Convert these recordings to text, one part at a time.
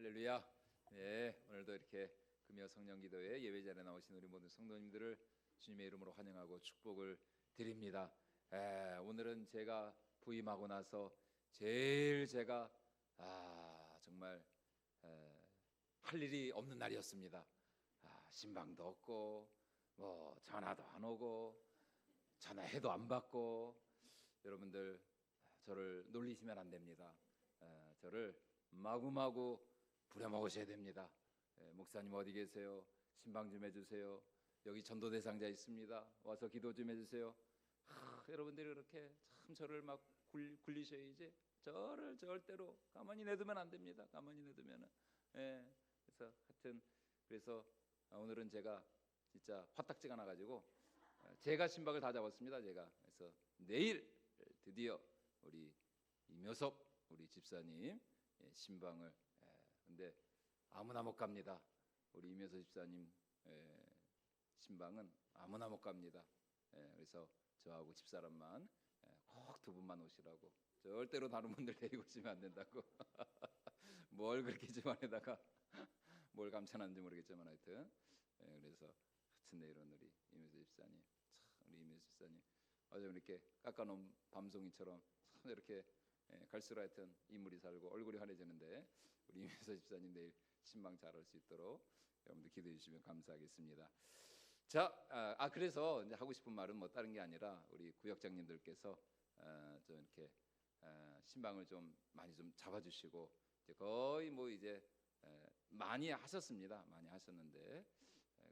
할렐루야. 네, 오늘도 이렇게 금요 성령기도회 예배자리에 나오신 우리 모든 성도님들을 주님의 이름으로 환영하고 축복을 드립니다. 오늘은 제가 부임하고 나서 제일 제가 정말 할 일이 없는 날이었습니다. 신방도 없고 뭐 전화도 안 오고 전화해도 안 받고. 여러분들 저를 놀리시면 안 됩니다. 저를 마구마구 부려먹으셔야 됩니다. 목사님 어디 계세요? 신방 좀 해주세요. 여기 전도 대상자 있습니다. 와서 기도 좀 해주세요. 여러분들이 그렇게 참 저를 막 굴리셔야지 저를 절대로 가만히 내두면 안 됩니다. 가만히 내두면은. 그래서 하여튼 그래서 오늘은 제가 진짜 화딱지가 나가지고 제가 신방을 다 잡았습니다. 제가 그래서 내일 드디어 우리 이묘섭 우리 집사님 신방을 근데 아무나 못 갑니다. 우리 이묘섭 집사님 신방은 아무나 못 갑니다. 그래서 저하고 집사람만 꼭 두 분만 오시라고. 절대로 다른 분들 데리고 오시면 안 된다고. 뭘 그렇게 집안에다가 뭘 감춰놨는지 모르겠지만 하여튼 그래서 하여튼 내일은 우리 이묘섭 집사님 우리 이묘섭 집사님 어제 이렇게 깎아놓은 밤송이처럼 참 이렇게 갈수록 하여튼 인물이 살고 얼굴이 환해지는데 우리 이묘섭 집사님 내일 신방 잘할 수 있도록 여러분들 기도해 주시면 감사하겠습니다. 자, 그래서 이제 하고 싶은 말은 뭐 다른 게 아니라 우리 구역장님들께서 좀 이렇게 신방을 좀 많이 좀 잡아주시고 이제 거의 뭐 이제 많이 하셨습니다. 많이 하셨는데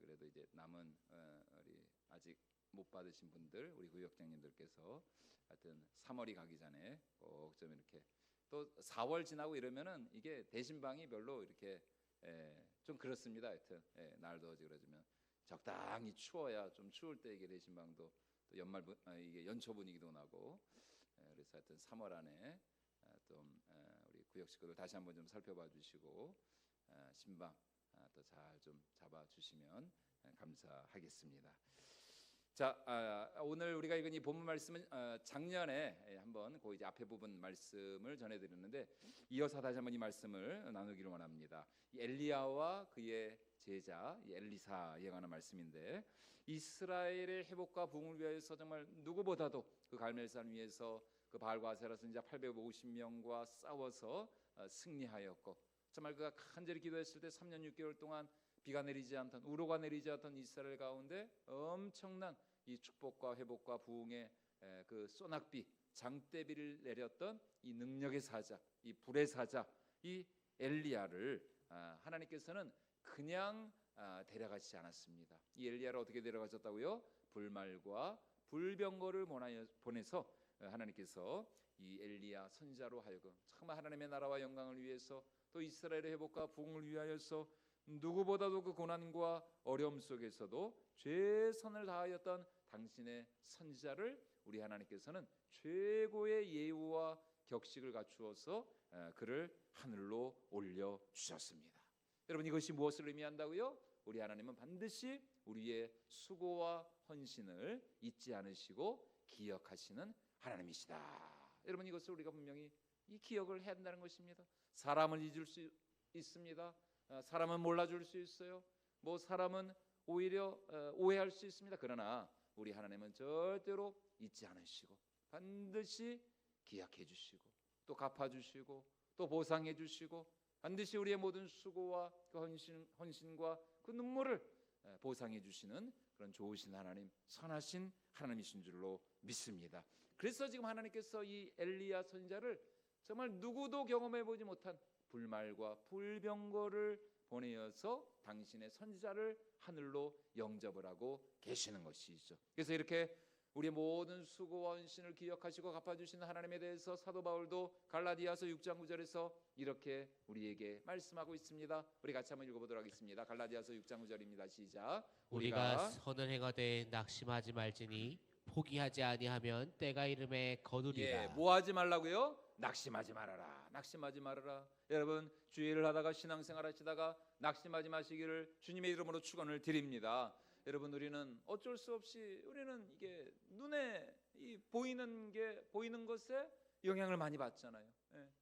그래도 이제 남은 우리 아직 못 받으신 분들 우리 구역장님들께서 하여튼 3월이 가기 전에 꼭 좀 이렇게 또 4월 지나고 이러면은 이게 대신방이 별로 이렇게 좀 그렇습니다. 하여튼 날 더워지고 그러면 적당히 추워야 좀 추울 때 이게 대신방도 또 이게 연초 분위기도 나고 그래서 하여튼 3월 안에 좀 우리 구역 식구들 다시 한번 좀 살펴봐 주시고 신방 또 잘 좀 잡아 주시면 감사하겠습니다. 자, 오늘 우리가 읽은 이 본문 말씀은 작년에 한번 그 이제 앞에 부분 말씀을 전해드렸는데 이어서 다시 한번 이 말씀을 나누기를 원합니다. 이 엘리야와 그의 제자 엘리사에 관한 말씀인데 이스라엘의 회복과 부흥을 위하여서 정말 누구보다도 그 갈멜산 위에서 그 바알과 아세라 선지자 850명과 싸워서 승리하였고 정말 그가 간절히 기도했을 때 3년 6개월 동안 비가 내리지 않던 우로가 내리지 않던 이스라엘 가운데 엄청난 이 축복과 회복과 부흥의 그 소낙비 장대비를 내렸던 이 능력의 사자 이 불의 사자 이 엘리야를 하나님께서는 그냥 데려가시지 않았습니다. 이 엘리야를 어떻게 데려가셨다고요? 불말과 불병거를 보내서 하나님께서 이 엘리야 선지자로 하여금 정말 하나님의 나라와 영광을 위해서 또 이스라엘의 회복과 부흥을 위하여서 누구보다도 그 고난과 어려움 속에서도 최선을 다하였던 당신의 선지자를 우리 하나님께서는 최고의 예우와 격식을 갖추어서 그를 하늘로 올려 주셨습니다. 여러분 이것이 무엇을 의미한다고요? 우리 하나님은 반드시 우리의 수고와 헌신을 잊지 않으시고 기억하시는 하나님이시다. 여러분 이것을 우리가 분명히 이 기억을 해야 한다는 것입니다. 사람을 잊을 수 있습니다. 사람은 몰라줄 수 있어요. 뭐 사람은 오히려 오해할 수 있습니다. 그러나 우리 하나님은 절대로 잊지 않으시고 반드시 기억해 주시고 또 갚아 주시고 또 보상해 주시고 반드시 우리의 모든 수고와 그 헌신과 그 눈물을 보상해 주시는 그런 좋으신 하나님, 선하신 하나님이신 줄로 믿습니다. 그래서 지금 하나님께서 이 엘리야 선지자를 정말 누구도 경험해 보지 못한 불말과 불병거를 보내어서 당신의 선지자를 하늘로 영접을 하고 계시는 것이죠. 그래서 이렇게 우리의 모든 수고와 헌신을 기억하시고 갚아주시는 하나님에 대해서 사도 바울도 갈라디아서 6장 9절에서 이렇게 우리에게 말씀하고 있습니다. 우리 같이 한번 읽어보도록 하겠습니다. 갈라디아서 6장 9절입니다. 시작. 우리가 선을 행하되 낙심하지 말지니 포기하지 아니하면 때가 이름에 거두리라. 뭐 하지 말라고요? 낙심하지 말아라. 낙심하지 말아라. 여러분 주일을 하다가 신앙생활 하시다가 낙심하지 마시기를 주님의 이름으로 축원을 드립니다. 여러분 우리는 어쩔 수 없이 우리는 이게 눈에 이 보이는 것에 영향을 많이 받잖아요.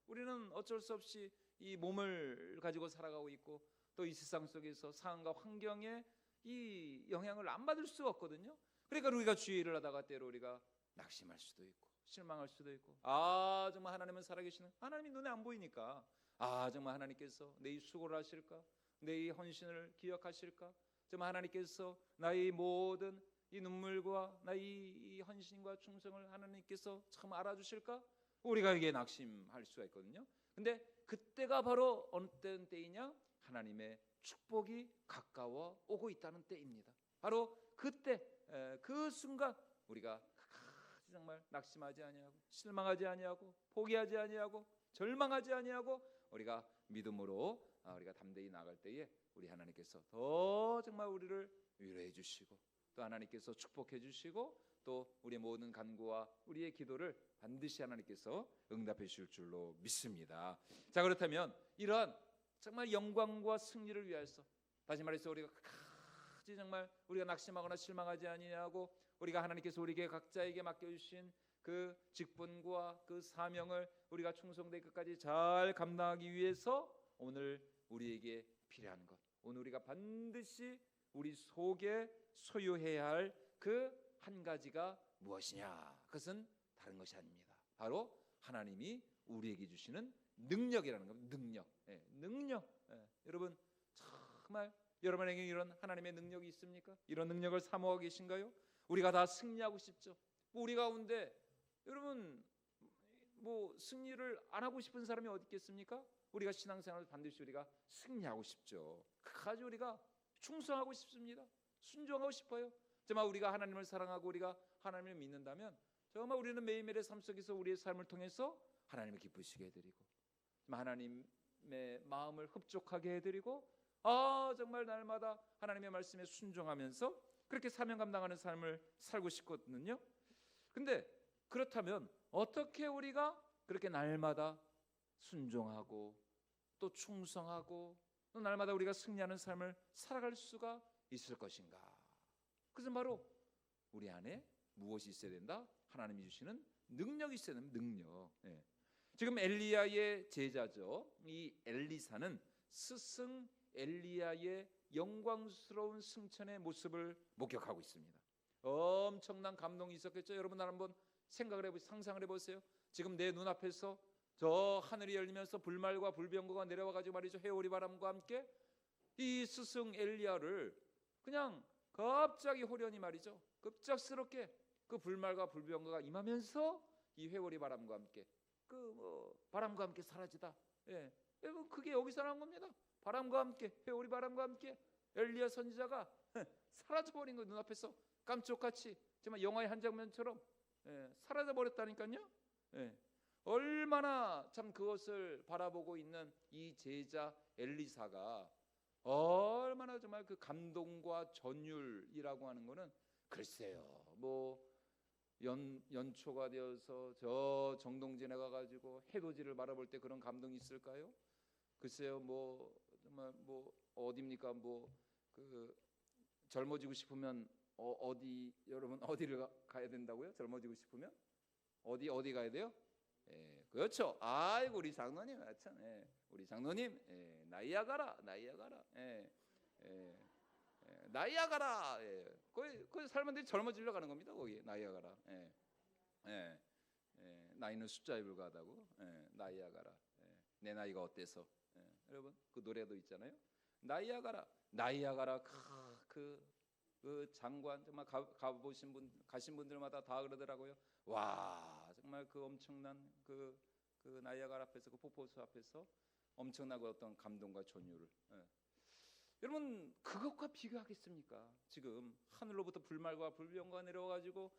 우리는 어쩔 수 없이 이 몸을 가지고 살아가고 있고 또 이 세상 속에서 상황과 환경에 이 영향을 안 받을 수가 없거든요. 그러니까 우리가 주의 일을 하다가 때로 우리가 낙심할 수도 있고 실망할 수도 있고, 아 정말 하나님은 살아계시는, 하나님이 눈에 안 보이니까 아 정말 하나님께서 내 이 수고를 하실까, 내 이 헌신을 기억하실까, 정말 하나님께서 나의 모든 이 눈물과 나의 이 헌신과 충성을 하나님께서 참 알아주실까, 우리가 이게 낙심할 수가 있거든요. 근데 그때가 바로 어느 때이냐, 하나님의 축복이 가까워 오고 있다는 때입니다. 바로 그때, 그 순간 우리가 정말 낙심하지 아니하고 실망하지 아니하고 포기하지 아니하고 절망하지 아니하고 우리가 믿음으로 우리가 담대히 나갈 때에 우리 하나님께서 더 정말 우리를 위로해 주시고 또 하나님께서 축복해 주시고 또 우리의 모든 간구와 우리의 기도를 반드시 하나님께서 응답해 주실 줄로 믿습니다. 자, 그렇다면 이러한 정말 영광과 승리를 위하여서, 다시 말해서 우리가 끝까지 정말 우리가 낙심하거나 실망하지 아니하고 우리가 하나님께서 우리에게 각자에게 맡겨주신 그 직분과 그 사명을 우리가 충성되게 끝까지 잘 감당하기 위해서 오늘 우리에게 필요한 것, 오늘 우리가 반드시 우리 속에 소유해야 할 그 한 가지가 무엇이냐, 그것은 다른 것이 아닙니다. 바로 하나님이 우리에게 주시는 능력이라는 겁니다. 능력. 여러분 정말 여러분에게 이런 하나님의 능력이 있습니까? 이런 능력을 사모하고 계신가요? 우리가 다 승리하고 싶죠. 우리 가운데 여러분 승리를 안 하고 싶은 사람이 어디 있겠습니까? 우리가 신앙생활을 반드시 우리가 승리하고 싶죠. 끝까지 우리가 충성하고 싶습니다. 순종하고 싶어요. 정말 우리가 하나님을 사랑하고 우리가 하나님을 믿는다면 정말 우리는 매일매일의 삶 속에서 우리의 삶을 통해서 하나님을 기쁘시게 해드리고 하나님의 마음을 흡족하게 해드리고 정말 날마다 하나님의 말씀에 순종하면서 그렇게 사명 감당하는 삶을 살고 싶거든요. 근데 그렇다면 어떻게 우리가 그렇게 날마다 순종하고 또 충성하고 또 날마다 우리가 승리하는 삶을 살아갈 수가 있을 것인가? 그것은 바로 우리 안에 무엇이 있어야 된다? 하나님이 주시는 능력이 있어야 됩니다. 능력. 지금 엘리야의 제자죠. 이 엘리사는 스승 엘리야의 영광스러운 승천의 모습을 목격하고 있습니다. 엄청난 감동이 있었겠죠. 여러분 한번 생각을 해보세요. 상상을 해보세요. 지금 내 눈앞에서 저 하늘이 열리면서 불말과 불병거가 내려와가지고 말이죠, 해오리 바람과 함께 이 스승 엘리야를 그냥 갑자기 호련히 말이죠, 급작스럽게 그 불말과 불병거가 임하면서 이 회오리 바람과 함께 바람과 함께 사라지다. 여러분 그게 여기서 나온 겁니다. 바람과 함께, 회오리 바람과 함께 엘리야 선지자가 사라져버린 거, 눈앞에서 깜짝같이 정말 영화의 한 장면처럼 사라져버렸다니까요. 얼마나 참 그것을 바라보고 있는 이 제자 엘리사가 얼마나 정말 그 감동과 전율이라고 하는 거는 글쎄요, 연초가 되어서 저 정동진에 가가지고 해돋이를 바라볼 때 그런 감동이 있을까요? 글쎄요, 정말 어디입니까? 그 젊어지고 싶으면 여러분 어디를 가야 된다고요? 젊어지고 싶으면 어디 가야 돼요? 그렇죠. 아이고 우리 장로님, 참, 우리 장로님, 나이아가라. 거기 살면 젊어지려고 하는 겁니다. 거기 나이아가라. 나이는 숫자에 불과하다고. 나이아가라. 내 나이가 어때서? 여러분 그 노래도 있잖아요. 나이아가라. 그 장관 정말 가신 분들마다 다 그러더라고요. 와 정말 그 엄청난 그 나이아가라 앞에서, 그 폭포수 앞에서 엄청나고 어떤 감동과 전율을, 여러분 그것과 비교하겠습니까? 지금 하늘로부터 불말과 불병거가 내려와가지고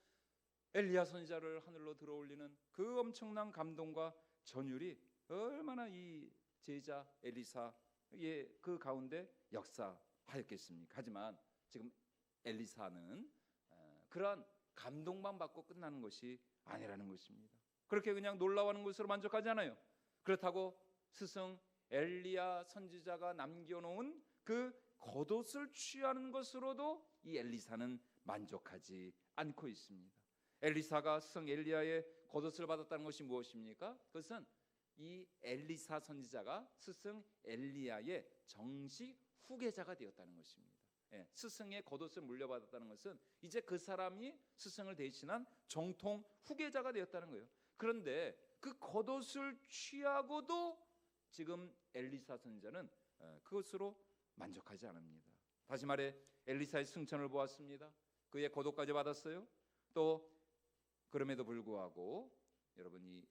엘리야 선지자를 하늘로 들어올리는 그 엄청난 감동과 전율이 얼마나 이 제자 엘리사의 그 가운데 역사하였겠습니까? 하지만 지금 엘리사는 그러한 감동만 받고 끝나는 것이 아니라는 것입니다. 그렇게 그냥 놀라워하는 것으로 만족하지 않아요. 그렇다고 스승 엘리야 선지자가 남겨놓은 그 겉옷을 취하는 것으로도 이 엘리사는 만족하지 않고 있습니다. 엘리사가 스승 엘리야의 겉옷을 받았다는 것이 무엇입니까? 그것은 이 엘리사 선지자가 스승 엘리야의 정식 후계자가 되었다는 것입니다. 예, 스승의 겉옷을 물려받았다는 것은 이제 그 사람이 스승을 대신한 정통 후계자가 되었다는 거예요. 그런데 그 겉옷을 취하고도 지금 엘리사 선지자는 그것으로 만족하지 않습니다. 다시 말해 엘리사의 승천을 보았습니다. 그의 겉옷까지 받았어요. 또 그럼에도 불구하고 여러분 이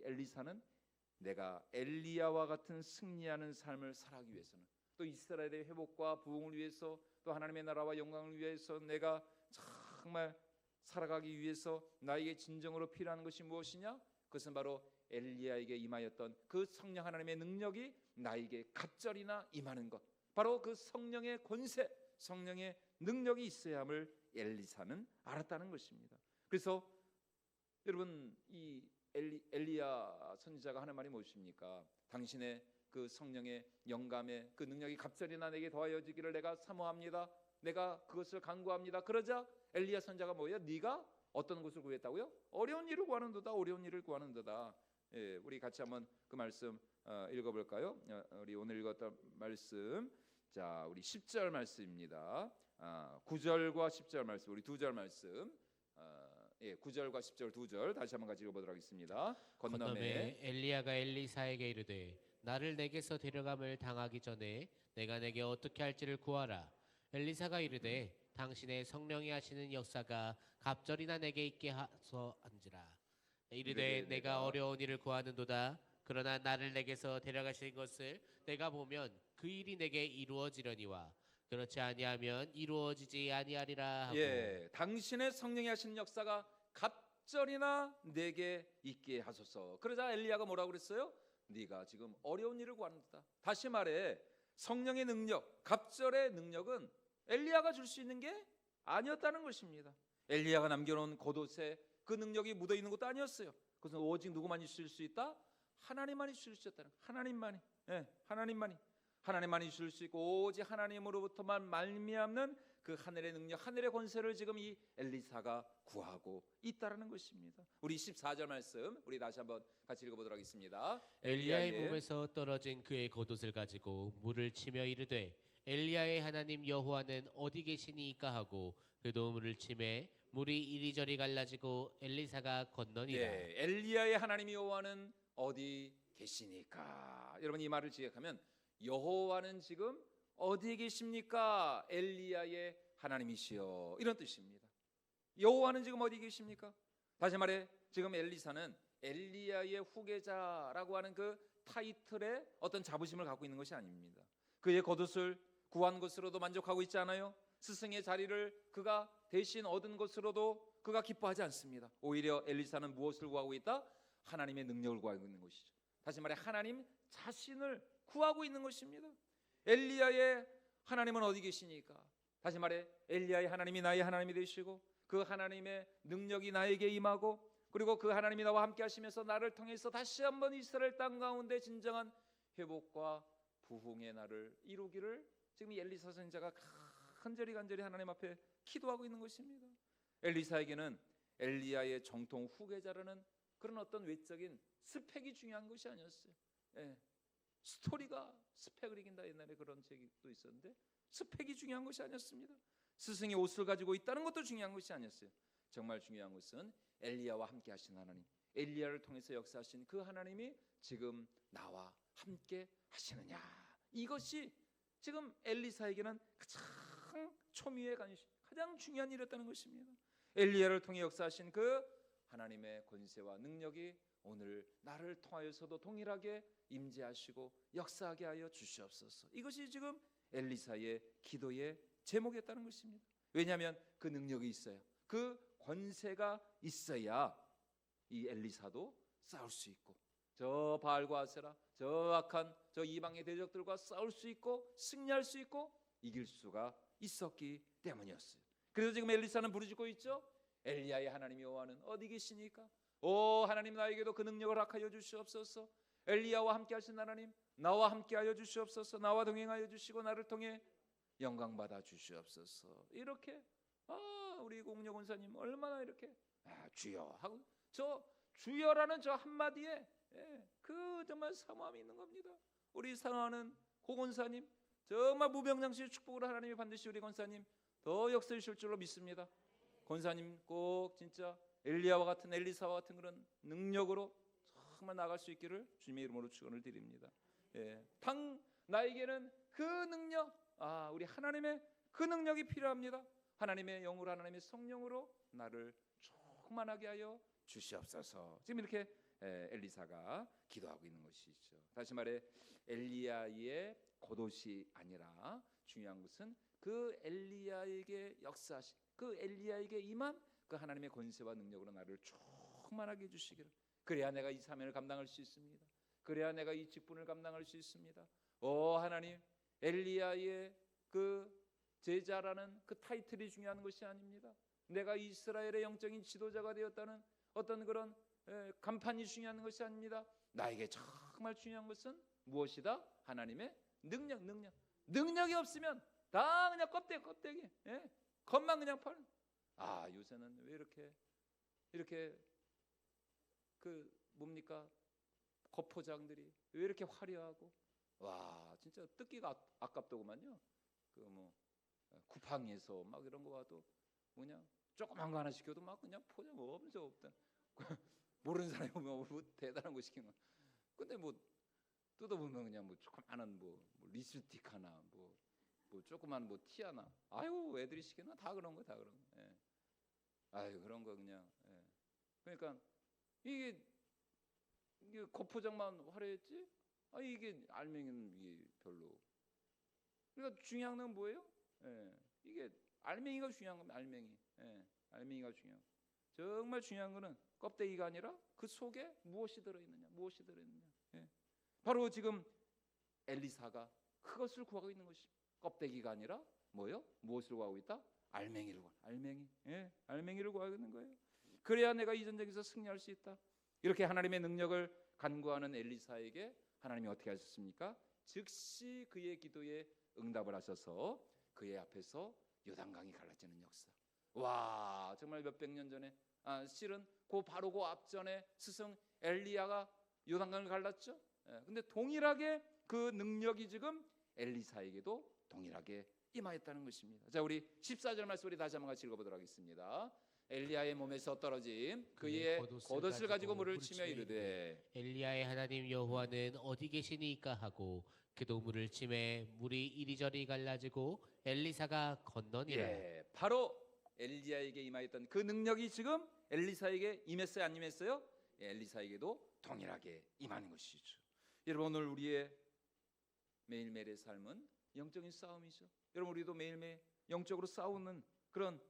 엘리사는 내가 엘리야와 같은 승리하는 삶을 살아가기 위해서는, 또 이스라엘의 회복과 부흥을 위해서, 또 하나님의 나라와 영광을 위해서 내가 정말 살아가기 위해서 나에게 진정으로 필요한 것이 무엇이냐? 그것은 바로 엘리야에게 임하였던 그 성령 하나님의 능력이 나에게 갑절이나 임하는 것, 바로 그 성령의 권세, 성령의 능력이 있어야 함을 엘리사는 알았다는 것입니다. 그래서 여러분 이 엘리야 선지자가 하는 말이 무엇입니까? 당신의 그 성령의 영감의 그 능력이 갑절이나 내게 더하여지기를 내가 사모합니다. 내가 그것을 간구합니다. 그러자 엘리야 선지자가 뭐예요? 네가 어떤 것을 구했다고요? 어려운 일을 구하는도다. 어려운 일을 구하는도다. 예, 우리 같이 한번 그 말씀 읽어볼까요? 우리 오늘 읽었던 말씀, 자 우리 10절 말씀입니다. 9절과 10절 말씀, 우리 2절 말씀. 9절과 10절 2절 다시 한번 같이 읽어보도록 하겠습니다. 건너매 엘리야가 엘리사에게 이르되 나를 내게서 데려감을 당하기 전에 내가 내게 어떻게 할지를 구하라. 엘리사가 이르되 당신의 성령이 하시는 역사가 갑절이나 내게 있게 하소 한지라. 이르되 내가 어려운 일을 구하는도다. 그러나 나를 내게서 데려가시는 것을 내가 보면 그 일이 내게 이루어지려니와 그렇지 아니하면 이루어지지 아니하리라 하고. 예, 당신의 성령이 하시는 역사가 갑절이나 내게 있게 하소서. 그러자 엘리야가 뭐라고 그랬어요? 네가 지금 어려운 일을 구하는다. 다시 말해 성령의 능력, 갑절의 능력은 엘리야가 줄 수 있는 게 아니었다는 것입니다. 엘리야가 남겨놓은 겉옷에 그 능력이 묻어 있는 것도 아니었어요. 그것은 오직 누구만이 줄 수 있다? 하나님만이 줄 수 있다는, 하나님만이, 하나님만이 줄 수 있고 오직 하나님으로부터만 말미암는 그 하늘의 능력, 하늘의 권세를 지금 이 엘리사가 구하고 있다라는 것입니다. 우리 14절 말씀 우리 다시 한번 같이 읽어보도록 하겠습니다. 엘리야의 몸에서 떨어진 그의 겉옷을 가지고 물을 치며 이르되 엘리야의 하나님 여호와는 어디 계시니이까 하고 그도 물을 치매 물이 이리저리 갈라지고 엘리사가 건너니라. 네, 엘리야의 하나님 여호와는 어디 계시니까. 여러분 이 말을 지적하면 여호와는 지금 어디에 계십니까? 엘리야의 하나님이시여, 이런 뜻입니다. 여호와는 지금 어디 계십니까? 다시 말해 지금 엘리사는 엘리야의 후계자라고 하는 그 타이틀에 어떤 자부심을 갖고 있는 것이 아닙니다. 그의 겉옷을 구한 것으로도 만족하고 있지 않아요. 스승의 자리를 그가 대신 얻은 것으로도 그가 기뻐하지 않습니다. 오히려 엘리사는 무엇을 구하고 있다? 하나님의 능력을 구하고 있는 것이죠. 다시 말해 하나님 자신을 구하고 있는 것입니다. 엘리야의 하나님은 어디 계시니까? 다시 말해 엘리야의 하나님이 나의 하나님이 되시고 그 하나님의 능력이 나에게 임하고 그리고 그 하나님이 나와 함께 하시면서 나를 통해서 다시 한번 이스라엘 땅 가운데 진정한 회복과 부흥의 날을 이루기를 지금 이 엘리사 선지자가 간절히 하나님 앞에 기도하고 있는 것입니다. 엘리사에게는 엘리야의 정통 후계자라는 그런 어떤 외적인 스펙이 중요한 것이 아니었어요. 스토리가 스펙을 이긴다, 옛날에 그런 책도 있었는데 스펙이 중요한 것이 아니었습니다. 스승의 옷을 가지고 있다는 것도 중요한 것이 아니었어요. 정말 중요한 것은 엘리야와 함께 하신 하나님, 엘리야를 통해서 역사하신 그 하나님이 지금 나와 함께 하시느냐, 이것이 지금 엘리사에게는 가장 초미의 관심, 가장 중요한 일이었다는 것입니다. 엘리야를 통해 역사하신 그 하나님의 권세와 능력이 오늘 나를 통하여서도 동일하게 임재하시고 역사하게 하여 주시옵소서. 이것이 지금 엘리사의 기도의 제목이었다는 것입니다. 왜냐하면 그 능력이 있어요. 그 권세가 있어야 이 엘리사도 싸울 수 있고 저 바알과 아세라, 저 악한 저 이방의 대적들과 싸울 수 있고 승리할 수 있고 이길 수가 있었기 때문이었어요. 그래서 지금 엘리사는 부르짖고 있죠. 엘리야의 하나님 여호와는 어디 계시니까? 오 하나님, 나에게도 그 능력을 허락하여 주시옵소서. 엘리야와 함께 하신 하나님, 나와 함께 하여 주시옵소서. 나와 동행하여 주시고 나를 통해 영광 받아 주시옵소서. 이렇게 우리 공룡 원사님 얼마나 이렇게 주여 하고 저 주여라는 저 한마디에 그 정말 사모함이 있는 겁니다. 우리 사랑하는 고 권사님, 정말 무병장수의 축복으로 하나님이 반드시 우리 권사님 더 역사해 주실 줄로 믿습니다. 권사님 꼭 진짜 엘리야와 같은, 엘리사와 같은 그런 능력으로 정말 나갈 수 있기를 주님의 이름으로 축원을 드립니다. 나에게는 그 능력, 우리 하나님의 그 능력이 필요합니다. 하나님의 영으로, 하나님의 성령으로 나를 충만하게 하여 주시옵소서. 지금 이렇게 엘리사가 기도하고 있는 것이죠. 다시 말해 엘리야의 겉옷이 아니라 중요한 것은 그 엘리야에게 역사하신, 그 엘리야에게 임한 그 하나님의 권세와 능력으로 나를 충만하게 해주시기를. 그래야 내가 이 사명을 감당할 수 있습니다. 그래야 내가 이 직분을 감당할 수 있습니다. 하나님, 엘리야의 그 제자라는 그 타이틀이 중요한 것이 아닙니다. 내가 이스라엘의 영적인 지도자가 되었다는 어떤 그런 간판이 중요한 것이 아닙니다. 나에게 정말 중요한 것은 무엇이다? 하나님의 능력이 없으면 다 그냥 껍데기 겉만 그냥 파는. 요새는 왜 이렇게 그 뭡니까, 겉포장들이 왜 이렇게 화려하고, 진짜 뜯기가 아깝더구만요. 그 뭐 쿠팡에서 막 이런 거 봐도 그냥 조그만 거 하나 시켜도 막 그냥 포장 엄청 없다. 모르는 사람이 보면 뭐 대단한 거 시킨 거. 근데 뭐 뜯어보면 그냥 뭐 조그만한 뭐 립스틱 하나, 뭐 조그만 뭐 티 하나. 애들이 시키나 다 그런 거, 다 그런 거. 그런 거 그냥. 그러니까 이게 겉포장만 화려했지. 이게 알맹이는 이게 별로. 그러니까 중요한 건 뭐예요? 이게 알맹이가 중요한 겁니다. 알맹이가 중요한. 정말 중요한 거는 껍데기가 아니라 그 속에 무엇이 들어있느냐. 바로 지금 엘리사가 그것을 구하고 있는 것이 껍데기가 아니라 뭐요? 무엇을 구하고 있다? 알맹이를 구하고 있는 거예요. 그래야 내가 이 전쟁에서 승리할 수 있다. 이렇게 하나님의 능력을 간구하는 엘리사에게 하나님이 어떻게 하셨습니까? 즉시 그의 기도에 응답을 하셔서 그의 앞에서 요단강이 갈라지는 역사. 정말 몇백 년 전에, 실은 바로 그 앞전에 스승 엘리야가 요단강을 갈랐죠. 근데 동일하게 그 능력이 지금 엘리사에게도 동일하게 임하였다는 것입니다. 자, 우리 14절 말씀 우리 다시 한번 같이 읽어보도록 하겠습니다. 엘리야의 몸에서 떨어진 그의 겉옷을 가지고 물을 치며 이르되 엘리야의 하나님 여호와는 어디 계시니까 하고 그도 물을 치매 물이 이리저리 갈라지고 엘리사가 건너니라. 바로 엘리야에게 임하였던 그 능력이 지금 엘리사에게 임했어요, 안 임했어요? 엘리사에게도 동일하게 임하는 것이죠. 여러분, 오늘 우리의 매일매일의 삶은 영적인 싸움이죠. 여러분, 우리도 매일매일 영적으로 싸우는 그런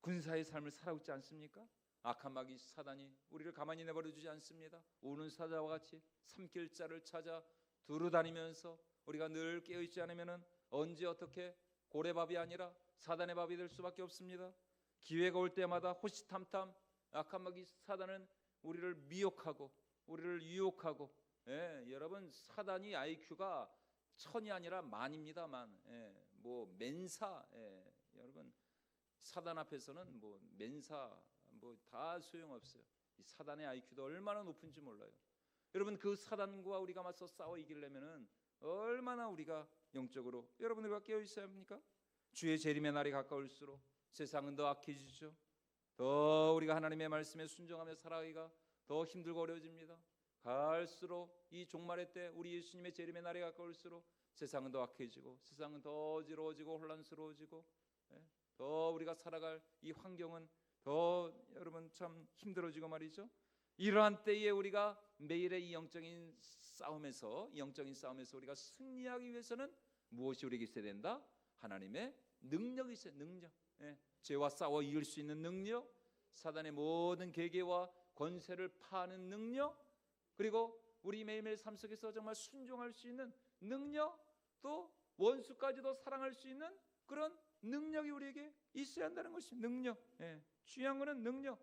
군사의 삶을 살아오고 있지 않습니까? 악한 마귀 사단이 우리를 가만히 내버려 두지 않습니다. 우는 사자와 같이 삼킬 자를 찾아 두루다니면서 우리가 늘 깨어있지 않으면 언제 어떻게 고래밥이 아니라 사단의 밥이 될 수밖에 없습니다. 기회가 올 때마다 호시탐탐 악한 마귀 사단은 우리를 미혹하고 우리를 유혹하고, 여러분, 사단이 IQ가 1000이 아니라 만입니다. 뭐 맨사, 여러분, 사단 앞에서는 뭐 맨사 뭐 다 소용없어요. 이 사단의 IQ도 얼마나 높은지 몰라요. 여러분, 그 사단과 우리가 맞서 싸워 이기려면은 얼마나 우리가 영적으로 여러분들과 깨어 있어야 합니까? 주의 재림의 날이 가까울수록 세상은 더 악해지죠. 더 우리가 하나님의 말씀에 순종하며 살아가기가 더 힘들고 어려워집니다. 갈수록 이 종말의 때 우리 예수님의 재림의 날이 가까울수록 세상은 더 악해지고 세상은 더 어지러워지고 혼란스러워지고, 더 우리가 살아갈 이 환경은 더 여러분 참 힘들어지고 말이죠. 이러한 때에 우리가 매일의 이 영적인 싸움에서 우리가 승리하기 위해서는 무엇이 우리에게 있어야 된다? 하나님의 능력이 있어요. 능력. 죄와 싸워 이길 수 있는 능력, 사단의 모든 계계와 권세를 파는 능력, 그리고 우리 매일매일 삶 속에서 정말 순종할 수 있는 능력, 또 원수까지도 사랑할 수 있는 그런 능력이 우리에게 있어야 한다는 것이 능력. 중요한 것은 능력.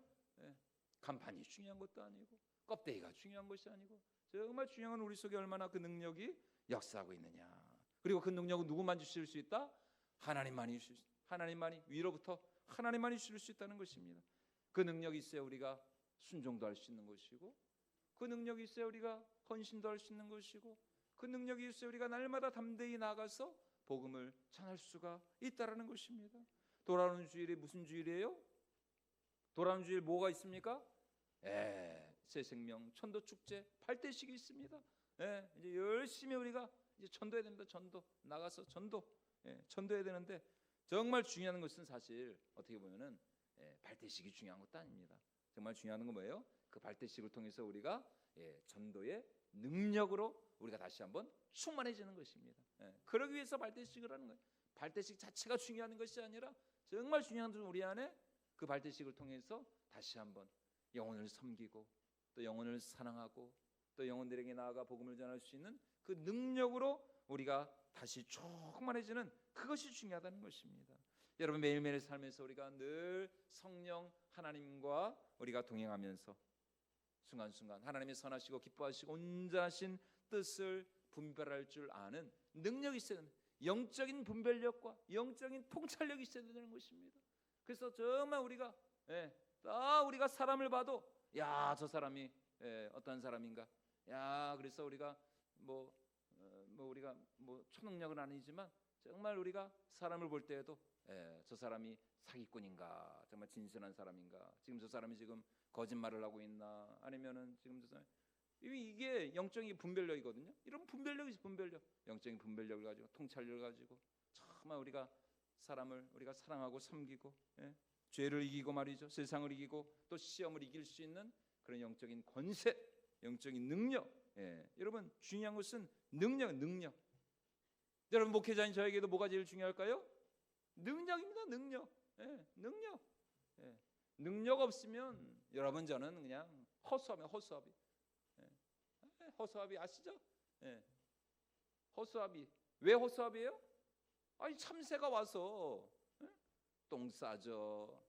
간판이 중요한 것도 아니고 껍데기가 중요한 것이 아니고 정말 중요한 건 우리 속에 얼마나 그 능력이 역사하고 있느냐. 그리고 그 능력은 누구만 주실 수 있다? 하나님만이 주실 수, 하나님만이 위로부터 하나님만이 주실 수 있다는 것입니다. 그 능력이 있어야 우리가 순종도 할 수 있는 것이고, 그 그 능력이 있어야 우리가 헌신도 할 수 있는 것이고, 그 능력이 있어야 우리가 날마다 담대히 나가서 복음을 전할 수가 있다라는 것입니다. 돌아오는 주일이 무슨 주일이에요? 돌아오는 주일 뭐가 있습니까? 새 생명 천도 축제 발대식이 있습니다. 이제 열심히 우리가 이제 전도해야 됩니다. 전도 나가서 전도해야 되는데, 정말 중요한 것은 사실 어떻게 보면은 발대식이 중요한 것도 아닙니다. 정말 중요한 건 뭐예요? 그 발대식을 통해서 우리가 전도의 능력으로 우리가 다시 한번 충만해지는 것입니다. 그러기 위해서 발대식을 하는 거예요. 발대식 자체가 중요한 것이 아니라 정말 중요한 것은 우리 안에 그 발대식을 통해서 다시 한번 영혼을 섬기고 또 영혼을 사랑하고 또 영혼들에게 나아가 복음을 전할 수 있는 그 능력으로 우리가 다시 충만해지는, 그것이 중요하다는 것입니다. 여러분, 매일매일 삶에서 우리가 늘 성령 하나님과 우리가 동행하면서 순간순간 하나님의 선하시고 기뻐하시고 온전하신 뜻을 분별할 줄 아는 능력이 있어야 됩니다. 영적인 분별력과 영적인 통찰력이 있어야 되는 것입니다. 그래서 정말 우리가 우리가 사람을 봐도 야, 저 사람이 어떤 사람인가, 야, 그래서 우리가 우리가 초능력은 아니지만 정말 우리가 사람을 볼 때에도 저 사람이 사기꾼인가, 정말 진실한 사람인가, 지금 저 사람이 지금 거짓말을 하고 있나, 아니면은 지금 저 사람이, 이게 영적인 분별력이거든요. 이런 분별력이 분별력, 영적인 분별력을 가지고 통찰력을 가지고 정말 우리가 사람을 우리가 사랑하고 섬기고 죄를 이기고 말이죠, 세상을 이기고 또 시험을 이길 수 있는 그런 영적인 권세, 영적인 능력. 여러분, 중요한 것은 능력. 여러분, 목회자인 저에게도 뭐가 제일 중요할까요? 능력입니다. 능력. 능력 없으면 여러분, 저는 그냥 허수아비. 허수아비 아시죠? 허수아비. 왜 허수아비예요? 아니, 참새가 와서 똥 싸죠,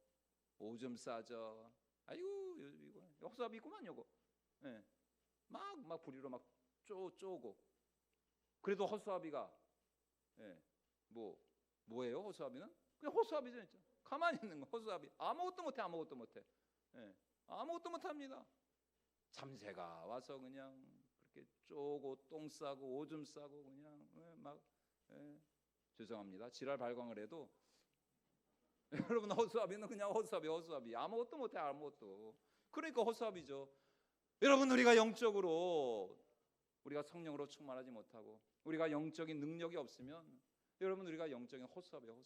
오줌 싸죠. 아이고, 이거 허수아비구만 요거. 막 부리로 막 쪼고. 그래도 허수아비가 뭐예요? 허수아비는 그냥 허수아비죠. 진짜 가만히 있는 거. 허수아비 아무것도 못해. 아무것도 못합니다. 참새가 와서 그냥 그렇게 쪼고 똥 싸고 오줌 싸고 그냥 죄송합니다, 지랄 발광을 해도 여러분, 허수아비는 그냥 허수아비 아무것도 못해. 아무것도. 그러니까 허수아비죠. 여러분, 우리가 영적으로 우리가 성령으로 충만하지 못하고 우리가 영적인 능력이 없으면 여러분, 우리가 영적인 허수아비예요.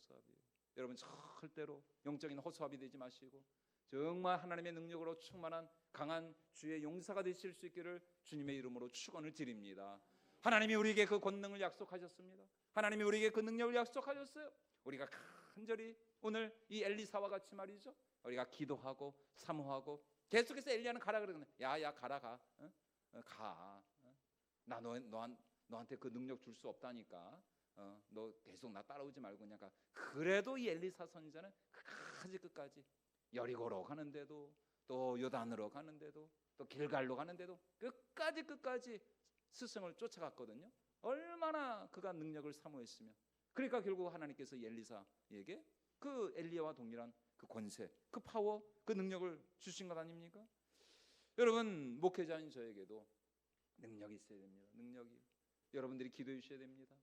여러분, 절대로 영적인 허수아비 되지 마시고 정말 하나님의 능력으로 충만한 강한 주의 용사가 되실 수 있기를 주님의 이름으로 축원을 드립니다. 하나님이 우리에게 그 권능을 약속하셨습니다. 하나님이 우리에게 그 능력을 약속하셨어요. 우리가 간절히 오늘 이 엘리사와 같이 말이죠, 우리가 기도하고 사모하고 계속해서 엘리야는 가라 그러거든요. 야 가라, 가. 나 너한테 그 능력 줄 수 없다니까. 너 계속 나 따라오지 말고 그냥 가. 그래도 이 엘리사 선지자는 끝까지 여리고로 가는데도 또 요단으로 가는데도 또 길갈로 가는데도 끝까지 스승을 쫓아갔거든요. 얼마나 그가 능력을 사모했으면. 그러니까 결국 하나님께서 엘리사에게 그 엘리야와 동일한 그 권세, 그 파워, 그 능력을 주신 것 아닙니까? 여러분, 목회자인 저에게도 능력이 있어야 됩니다. 능력이. 여러분들이 기도해 주셔야 됩니다.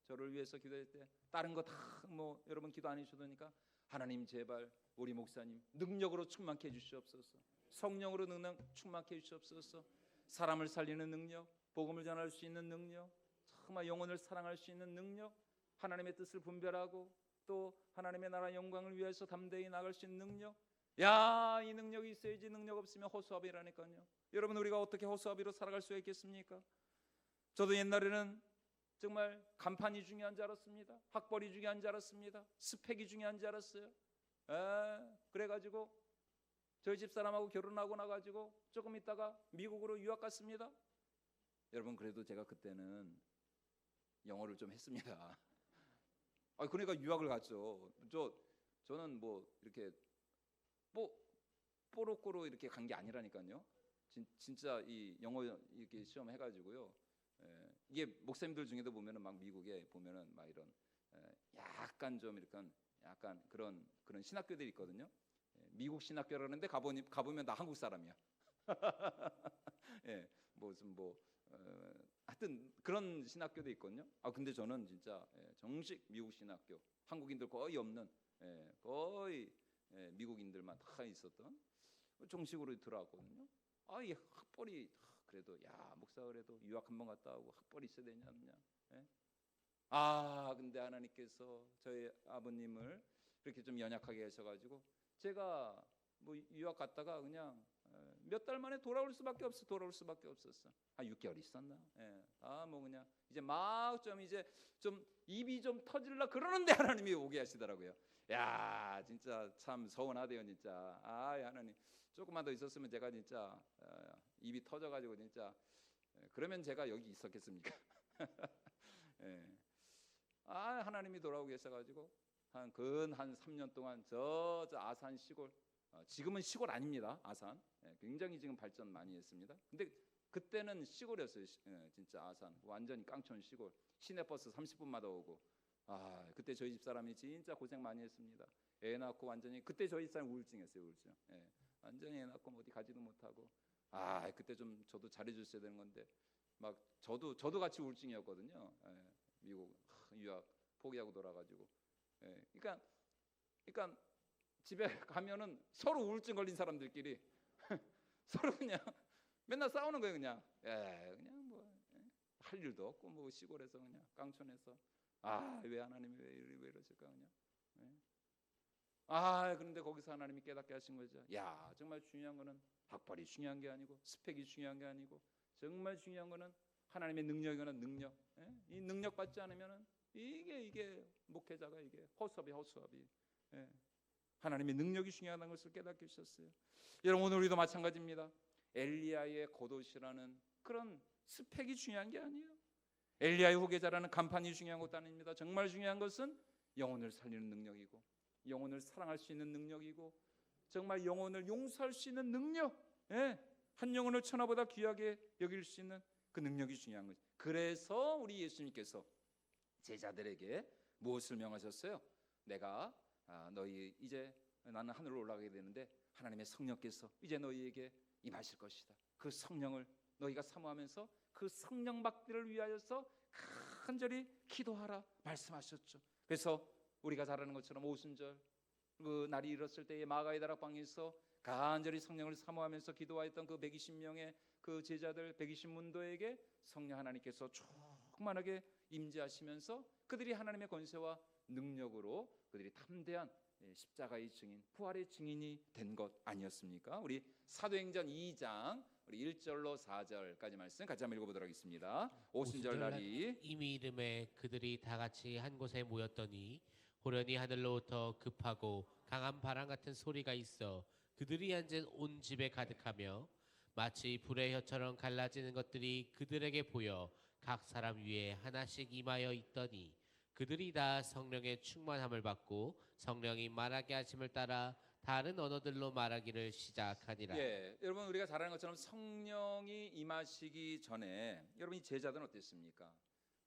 저를 위해서 기도할 때 다른 거 다 여러분 기도 안 해주셔도 되니까 하나님, 제발 우리 목사님 능력으로 충만케 해주시옵소서. 성령으로 능력 충만케 해주시옵소서. 사람을 살리는 능력, 복음을 전할 수 있는 능력, 정말 영혼을 사랑할 수 있는 능력, 하나님의 뜻을 분별하고 또 하나님의 나라 영광을 위해서 담대히 나갈 수 있는 능력. 이 능력이 있어야지. 능력 없으면 허수아비라니까요. 여러분, 우리가 어떻게 허수아비로 살아갈 수가 있겠습니까? 저도 옛날에는 정말 간판이 중요한 줄 알았습니다. 학벌이 중요한 줄 알았습니다. 스펙이 중요한 줄 알았어요. 그래가지고 저희 집사람하고 결혼하고 나가지고 조금 있다가 미국으로 유학 갔습니다. 여러분, 그래도 제가 그때는 영어를 좀 했습니다. 그러니까 유학을 갔죠. 저는 이렇게 뽀로꼬로 이렇게 간 게 아니라니까요. 진짜 이 영어 이렇게 시험 해가지고요. 이게 목사님들 중에도 보면은 막 미국에 보면은 막 이런 약간 좀 이렇게 약간 그런 신학교들이 있거든요. 미국 신학교라는데 가보면 나 한국 사람이야. 예, 무슨 하여튼 그런 신학교도 있거든요. 근데 저는 진짜 정식 미국 신학교, 한국인들 거의 없는 거의 미국인들만 다 있었던 정식으로 들어왔거든요. 이 학벌이 그래도 야 목사 그래도 유학 한번 갔다 오고 학벌이 있어야 되냐 없냐. 예? 근데 하나님께서 저희 아버님을 그렇게 좀 연약하게 하셔가지고 제가 뭐 유학 갔다가 그냥 몇 달 만에 돌아올 수밖에 없었어. 한 6개월 있었나? 뭐 그냥 이제 막 좀 이제 좀 입이 좀 터질라 그러는데 하나님이 오게 하시더라고요. 야 진짜 참 서운하대요 진짜. 하나님 조금만 더 있었으면 제가 진짜 입이 터져가지고 진짜 그러면 제가 여기 있었겠습니까? 예. 하나님이 돌아오게 하셔가지고 한 3년 동안 저 아산 시골, 지금은 시골 아닙니다. 아산 굉장히 지금 발전 많이 했습니다. 근데 그때는 시골이었어요. 진짜 아산 완전히 깡촌 시골. 시내버스 30분마다 오고. 그때 저희 집사람이 진짜 고생 많이 했습니다. 애 낳고 완전히 그때 저희 집사람 우울증했어요. 우울증. 완전히 애 낳고 어디 가지도 못하고. 그때 좀 저도 잘해줬어야 되는 건데 막 저도 같이 우울증이었거든요. 미국 유학 포기하고 돌아가지고. 그러니까 집에 가면은 서로 우울증 걸린 사람들끼리 서로 그냥 맨날 싸우는 거예요. 그냥 그냥 뭐 할 일도 없고 뭐 시골에서 그냥 깡촌에서 왜 하나님이 왜 이러실까 그냥. 그런데 거기서 하나님이 깨닫게 하신 거죠. 야 정말 중요한 거는 학벌이 중요한 게 아니고 스펙이 중요한 게 아니고 정말 중요한 거는 하나님의 능력이거나 능력. 이 능력 받지 않으면은 이게 목회자가 이게 허수아비. 하나님의 능력이 중요하다는 것을 깨닫게 하셨어요. 여러분 오늘 우리도 마찬가지입니다. 엘리야의 겉옷이라는 그런 스펙이 중요한 게 아니에요. 엘리야의 후계자라는 간판이 중요한 것도 아닙니다. 정말 중요한 것은 영혼을 살리는 능력이고 영혼을 사랑할 수 있는 능력이고 정말 영혼을 용서할 수 있는 능력. 한 영혼을 천하보다 귀하게 여길 수 있는 그 능력이 중요한 거죠. 그래서 우리 예수님께서 제자들에게 무엇을 명하셨어요? 내가 너희 이제 나는 하늘로 올라가게 되는데 하나님의 성령께서 이제 너희에게 임하실 것이다. 그 성령을 너희가 사모하면서 그 성령 받기를 위하여서 간절히 기도하라 말씀하셨죠. 그래서 우리가 잘 아는 것처럼 오순절 그 날이 이뤘을 때에 마가의 다락방에서 간절히 성령을 사모하면서 기도하였던 그 120명의 그 제자들 120문도에게 성령 하나님께서 충만하게 임재하시면서 그들이 하나님의 권세와 능력으로 그들이 담대한 십자가의 증인, 부활의 증인이 된 것 아니었습니까? 우리 사도행전 2장 우리 1절로 4절까지 말씀 같이 한번 읽어보도록 하겠습니다. 오순절 날이 이미 이름에 그들이 다 같이 한 곳에 모였더니 호련히 하늘로부터 급하고 강한 바람 같은 소리가 있어 그들이 앉은 온 집에 가득하며 마치 불의 혀처럼 갈라지는 것들이 그들에게 보여 각 사람 위에 하나씩 임하여 있더니 그들이 다 성령의 충만함을 받고 성령이 말하게 하심을 따라 다른 언어들로 말하기를 시작하니라. 여러분 우리가 잘 아는 것처럼 성령이 임하시기 전에 여러분 이 제자들은 어땠습니까?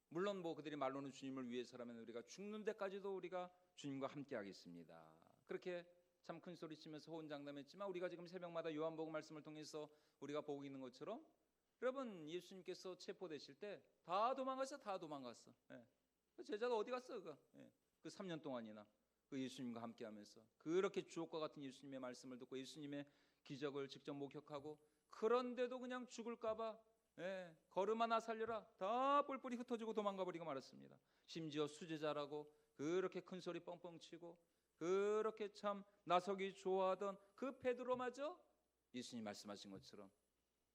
물론 그들이 말로는 주님을 위해서라면 우리가 죽는 데까지도 우리가 주님과 함께 하겠습니다. 그렇게 참 큰 소리 치면서 호언장담했지만 우리가 지금 새벽마다 요한복음 말씀을 통해서 우리가 보고 있는 것처럼 여러분 예수님께서 체포되실 때 다 도망갔어. 그 제자가 어디 갔어? 그 3년 동안이나 그 예수님과 함께하면서 그렇게 주옥과 같은 예수님의 말씀을 듣고 예수님의 기적을 직접 목격하고 그런데도 그냥 죽을까봐 걸음 하나 살려라 다 뿔뿔이 흩어지고 도망가버리고 말았습니다. 심지어 수제자라고 그렇게 큰 소리 뻥뻥 치고 그렇게 참 나서기 좋아하던 그 베드로마저 예수님 말씀하신 것처럼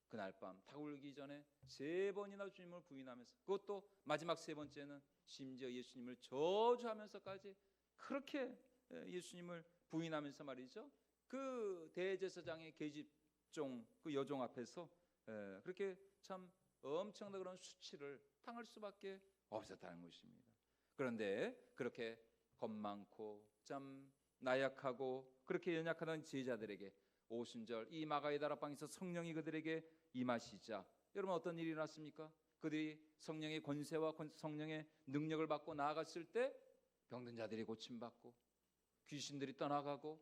그날 밤 닭 울기 전에 3번이나 주님을 부인하면서 그것도 마지막 3번째는 심지어 예수님을 저주하면서까지 그렇게 예수님을 부인하면서 말이죠. 그 대제사장의 계집종 그 여종 앞에서 그렇게 참 엄청난 그런 수치를 당할 수밖에 없었다는 것입니다. 그런데 그렇게 겁 많고 참 나약하고 그렇게 연약하던 제자들에게 오순절 이 마가의 다락방에서 성령이 그들에게 임하시자 여러분 어떤 일이 일어났습니까? 그들이 성령의 권세와 성령의 능력을 받고 나아갔을 때 병든 자들이 고침받고 귀신들이 떠나가고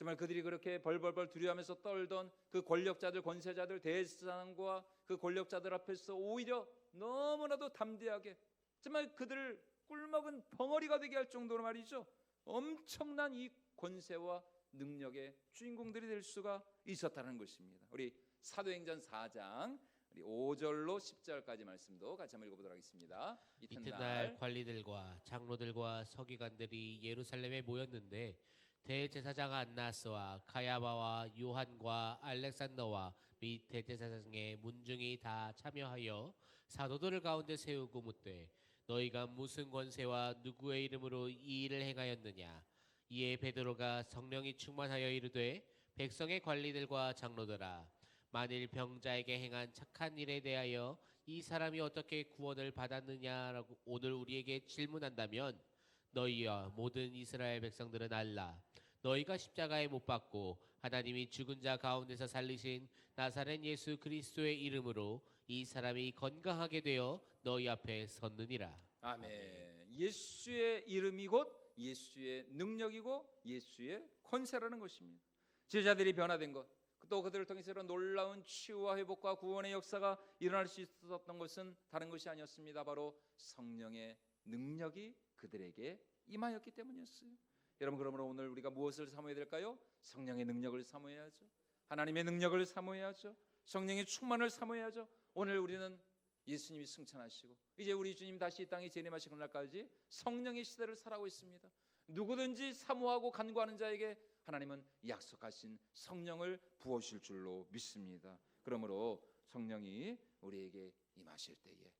정말 그들이 그렇게 벌벌벌 두려워하면서 떨던 그 권력자들, 권세자들, 대제사장과 그 권력자들 앞에서 오히려 너무나도 담대하게 정말 그들을 꿀먹은 벙어리가 되게 할 정도로 말이죠, 엄청난 이 권세와 능력의 주인공들이 될 수가 있었다는 것입니다. 우리 사도행전 4장 우리 5절로 10절까지 말씀도 같이 한번 읽어보도록 하겠습니다. 이튿날 관리들과 장로들과 서기관들이 예루살렘에 모였는데 대제사장 안나스와 가야바와 요한과 알렉산더와 및 대제사장의 문중이 다 참여하여 사도들을 가운데 세우고 묻되 너희가 무슨 권세와 누구의 이름으로 이 일을 행하였느냐. 이에 베드로가 성령이 충만하여 이르되 백성의 관리들과 장로들아, 만일 병자에게 행한 착한 일에 대하여 이 사람이 어떻게 구원을 받았느냐라고 오늘 우리에게 질문한다면 너희와 모든 이스라엘 백성들은 알라. 너희가 십자가에 못 박고 하나님이 죽은 자 가운데서 살리신 나사렛 예수 그리스도의 이름으로 이 사람이 건강하게 되어 너희 앞에 섰느니라. 아멘. 예수의 이름이 곧 예수의 능력이고 예수의 권세라는 것입니다. 제자들이 변화된 것, 또 그들을 통해서 이런 놀라운 치유와 회복과 구원의 역사가 일어날 수 있었던 것은 다른 것이 아니었습니다. 바로 성령의 능력이 그들에게 임하였기 때문이었어요. 여러분, 그러므로 오늘 우리가 무엇을 사모해야 될까요? 성령의 능력을 사모해야죠. 하나님의 능력을 사모해야죠. 성령의 충만을 사모해야죠. 오늘 우리는 예수님이 승천하시고 이제 우리 주님 다시 이 땅에 재림하시는 날까지 성령의 시대를 살아가고 있습니다. 누구든지 사모하고 간구하는 자에게 하나님은 약속하신 성령을 부어주실 줄로 믿습니다. 그러므로 성령이 우리에게 임하실 때에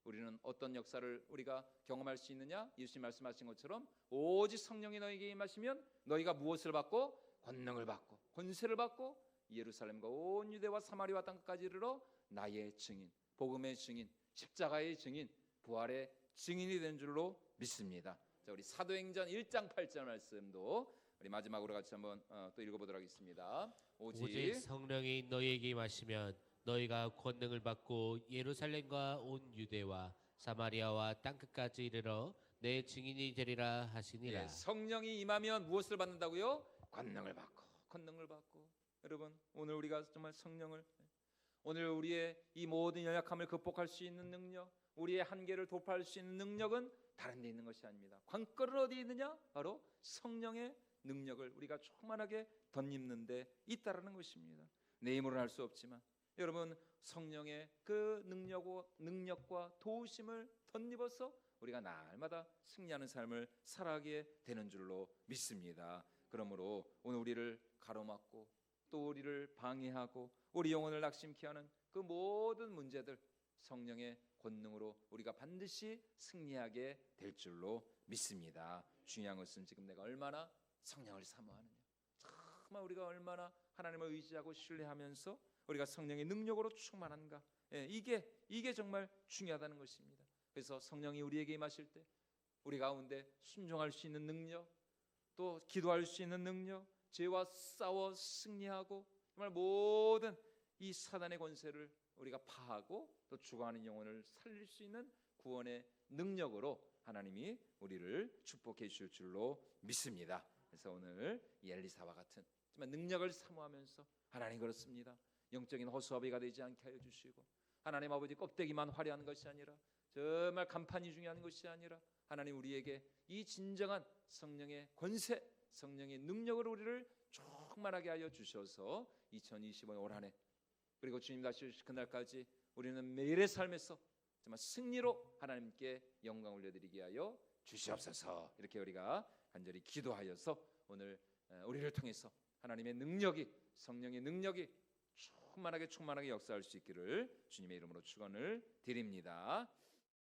우리는 어떤 역사를 우리가 경험할 수 있느냐? 예수님 말씀하신 것처럼 오직 성령이 너에게 임하시면 너희가 무엇을 받고? 권능을 받고 권세를 받고 예루살렘과 온 유대와 사마리아 땅까지 이르러 나의 증인, 복음의 증인, 십자가의 증인, 부활의 증인이 된 줄로 믿습니다. 자, 우리 사도행전 1장 8절 말씀도 우리 마지막으로 같이 한번 또 읽어보도록 하겠습니다. 오직 성령이 너희에게 임하시면 너희가 권능을 받고 예루살렘과 온 유대와 사마리아와 땅끝까지 이르러 내 증인이 되리라 하시니라. 예, 성령이 임하면 무엇을 받는다고요? 권능을 받고 권능을 받고. 여러분, 오늘 우리가 정말 성령을, 오늘 우리의 이 모든 연약함을 극복할 수 있는 능력, 우리의 한계를 돌파할 수 있는 능력은 다른 데 있는 것이 아닙니다. 관건은 어디에 있느냐? 바로 성령의 능력을 우리가 충만하게 덧입는 데 있다라는 것입니다. 내 힘으로는 할 수 없지만 여러분, 성령의 그 능력과 도우심을 덧입어서 우리가 날마다 승리하는 삶을 살아가게 되는 줄로 믿습니다. 그러므로 오늘 우리를 가로막고 또 우리를 방해하고 우리 영혼을 낙심케 하는 그 모든 문제들 성령의 권능으로 우리가 반드시 승리하게 될 줄로 믿습니다. 중요한 것은 지금 내가 얼마나 성령을 사모하느냐, 정말 우리가 얼마나 하나님을 의지하고 신뢰하면서 우리가 성령의 능력으로 충만한가, 이게 정말 중요하다는 것입니다. 그래서 성령이 우리에게 임하실 때 우리 가운데 순종할 수 있는 능력, 또 기도할 수 있는 능력, 죄와 싸워 승리하고 정말 모든 이 사단의 권세를 우리가 파하고 또 죽어가는 영혼을 살릴 수 있는 구원의 능력으로 하나님이 우리를 축복해 주실 줄로 믿습니다. 그래서 오늘 이 엘리사와 같은 정말 능력을 사모하면서 하나님, 그렇습니다, 영적인 허수아비가 되지 않게 하여 주시고 하나님 아버지 껍데기만 화려한 것이 아니라 정말 간판이 중요한 것이 아니라 하나님 우리에게 이 진정한 성령의 권세, 성령의 능력으로 우리를 충만하게 하여 주셔서 2025년 올 한 해 그리고 주님 다시 오실 그날까지 우리는 매일의 삶에서 정말 승리로 하나님께 영광 올려드리게 하여 주시옵소서. 이렇게 우리가 간절히 기도하여서 오늘 우리를 통해서 하나님의 능력이, 성령의 능력이 충만하게 역사할 수 있기를 주님의 이름으로 축원을 드립니다.